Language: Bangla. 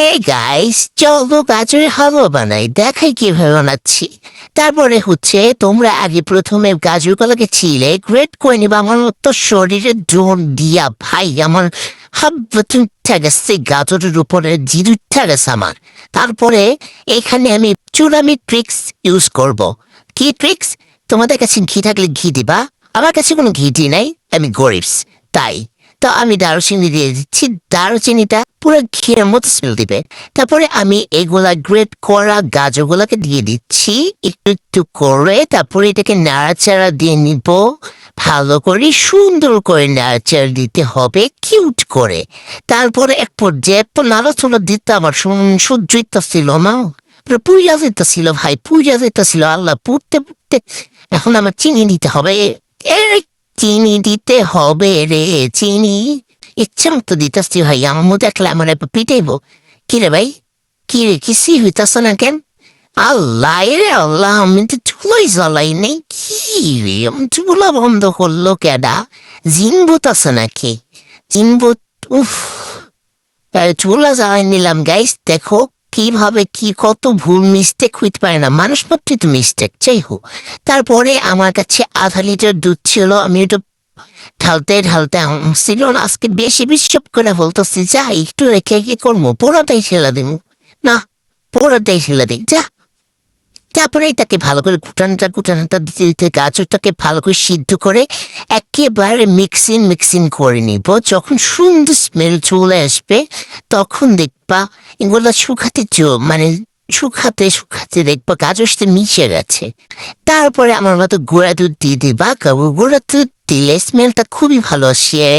এই গাইস, চলো গাজরের হালুয়া বানাই, দেখাই কিভাবে বানাচ্ছি। তারপরে তোমরা আগে প্রথমে গাজরগুলোকে ছিলে গ্রেট করে নিবা। আমার তো শরীরে জোর দিয়া ভাই, আমার হাব্বত উঠে গেছে, গাজরের উপরে জিদ উঠে গেছে আমার। তারপরে এখানে আমি চুলামি ট্রিক্স ইউজ করব। কি ট্রিক্স? তোমাদের কাছে ঘি থাকলে ঘি দিবা, আমার কাছে কোনো ঘি নাই, আমি গরিবস তাই। তো আমি দারুচিনি দিয়ে দিচ্ছি, দারুচিনিটা পুরো ঘিয়ের মতো স্মেল দিবে। তারপরে আমি এগুলা গ্রেট করা গাজরগুলাকে দিয়ে দিচ্ছি একটু একটু করে। তারপরে এটাকে নাড়াচাড়া দিয়ে নিব, ভালো করে সুন্দর করে নাড়াচাড়া দিতে হবে কিউট করে। তারপরে এক পর্যায়ে তো নাড়াচাড়া দিতে আমার সহ্য ছিল না, পুড়িয়া যেতেছিল ভাই, পুড়িয়া যেতেছিল। আল্লাহ, পুড়তে পুড়তে এখন আমার চিনি দিতে হবে। চিনি দিতে হবে রে, চিনি ইচ্ছা মতো দিতেছি ভাই। আমার মতো একলা আমার পিটাইব। কিরে ভাই, কিরে কিছুই হইতেছ না কেন? আল্লাহ রে আল্লাহ, আমি তো চুলোই জ্বালাই নেই। কি রে, চুলা বন্ধ করলো কেডা? জিনবুত আছে নাকি? জিনবুত? উফ, চুলা জ্বালাই নিলাম। গাইস দেখো কিভাবে কি কত ভুল মিস্টেক হইতে পারে না, মানুষ মাত্রই তো মিস্টেক, যাই হোক। তারপরে আমার কাছে আধা লিটার দুধ ছিল, আমি ওটা ঢালতে ঢালতে ছিল না। আজকে বেশি বিশ্বাস করে বলতেছি, যা একটু রেখে কি করবো, পুরোটাই ছেলে দিব না, পুরোটাই ছেলে দিই যা। তারপরে এটাকে ভালো করে কুটানটা দিতে দিতে গাজরটাকে ভালো করে সিদ্ধ করে একেবারে মিক্সিং করে নিব। যখন সুন্দর স্মেল চলে আসবে তখন দেখবা এগুলো মানে শুকাতে শুকাতে দেখবা গাজর সাথে মিশে গেছে। তারপরে আমার মতো গুঁড়া দুধ দিয়ে দিবা, গুঁড়া দুধ দিলে স্মেলটা খুবই ভালো আসে।